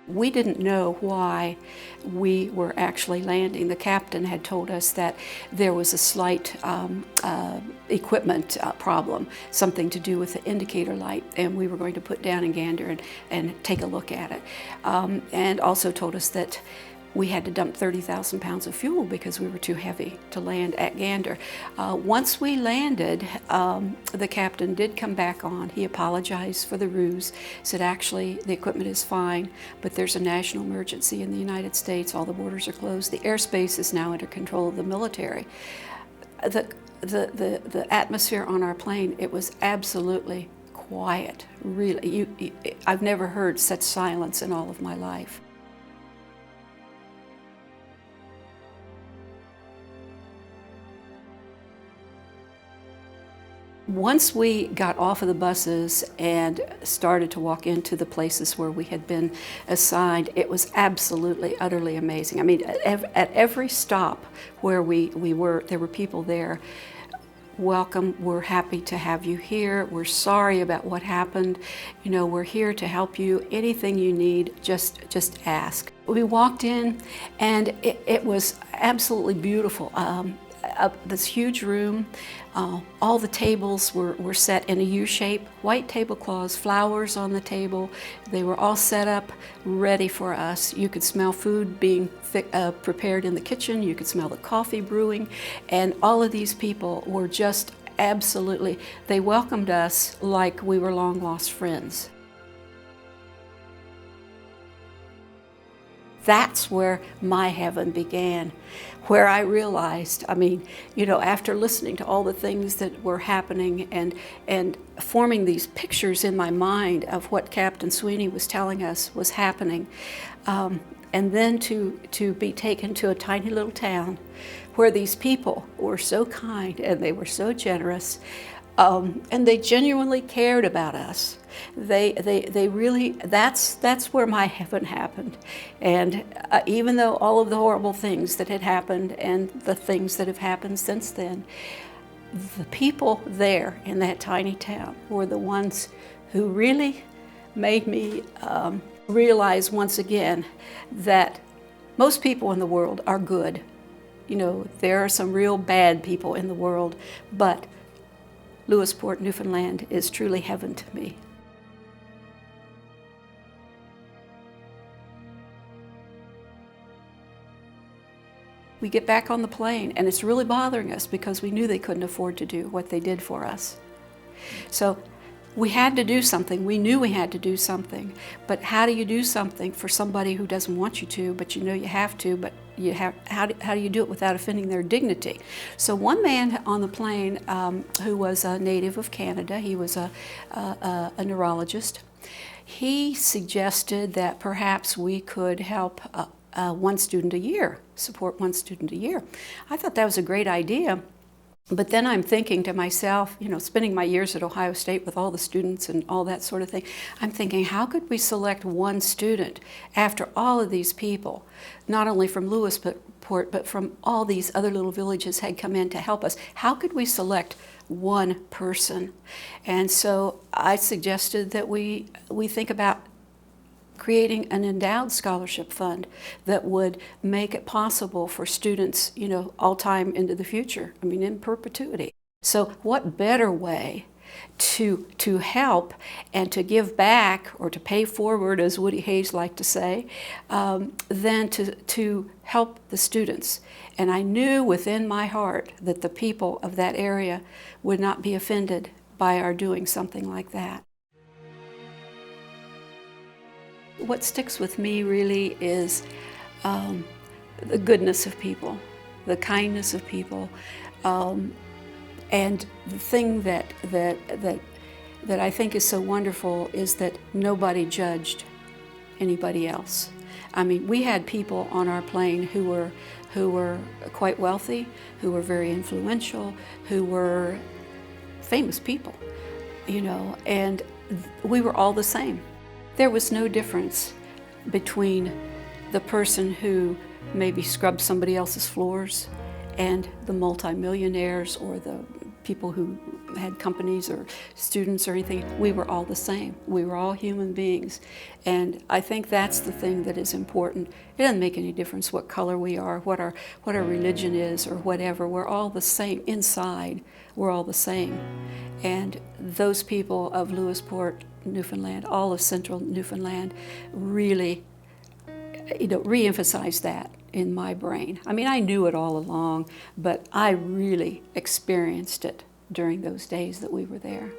We didn't know why we were actually landing. The captain had told us that there was a slight equipment problem, something to do with the indicator light, and we were going to put down in Gander and take a look at it. And also told us that we had to dump 30,000 pounds of fuel because we were too heavy to land at Gander. Once we landed, the captain did come back on. He apologized for the ruse, said actually the equipment is fine, but there's a national emergency in the United States. All the borders are closed. The airspace is now under control of the military. The atmosphere on our plane, it was absolutely quiet, really. I've never heard such silence in all of my life. Once we got off of the buses and started to walk into the places where we had been assigned, it was absolutely, utterly amazing. I mean, at every stop where we were, there were people there. Welcome, we're happy to have you here. We're sorry about what happened. You know, we're here to help you. Anything you need, just ask. We walked in and it was absolutely beautiful. This huge room, all the tables were set in a U shape, white tablecloths, flowers on the table. They were all set up, ready for us. You could smell food being prepared in the kitchen. You could smell the coffee brewing. And all of these people were just absolutely, they welcomed us like we were long lost friends. That's where my heaven began, where I realized, I mean, you know, after listening to all the things that were happening and forming these pictures in my mind of what Captain Sweeney was telling us was happening, and then to be taken to a tiny little town where these people were so kind and they were so generous, and they genuinely cared about us. They really, that's where my heaven happened. And even though all of the horrible things that had happened and the things that have happened since then, the people there in that tiny town were the ones who really made me realize once again that most people in the world are good. You know, there are some real bad people in the world, but Lewisporte, Newfoundland is truly heaven to me. We get back on the plane and it's really bothering us because we knew they couldn't afford to do what they did for us. So we had to do something. We knew we had to do something. But how do you do something for somebody who doesn't want you to, but you know you have to, but you have, how do you do it without offending their dignity? So one man on the plane who was a native of Canada, he was a neurologist, he suggested that perhaps we could help one student a year, support one student a year. I thought that was a great idea. But then I'm thinking to myself, you know, spending my years at Ohio State with all the students and all that sort of thing, I'm thinking, how could we select one student after all of these people, not only from Lewisporte, but from all these other little villages had come in to help us? How could we select one person? And so I suggested that we think about creating an endowed scholarship fund that would make it possible for students, you know, all time into the future, I mean, in perpetuity. So what better way to help and to give back or to pay forward, as Woody Hayes liked to say, than to help the students. And I knew within my heart that the people of that area would not be offended by our doing something like that. What sticks with me really is the goodness of people, the kindness of people, and the thing that I think is so wonderful is that nobody judged anybody else. I mean, we had people on our plane who were quite wealthy, who were very influential, who were famous people, you know, and we were all the same. There was no difference between the person who maybe scrubbed somebody else's floors and the multimillionaires or the people who had companies or students or anything. We were all the same. We were all human beings. And I think that's the thing that is important. It doesn't make any difference what color we are, what our religion is, or whatever. We're all the same inside. We're all the same. And those people of Lewisporte, Newfoundland, all of central Newfoundland, really, re-emphasized that in my brain. I mean, I knew it all along, but I really experienced it during those days that we were there.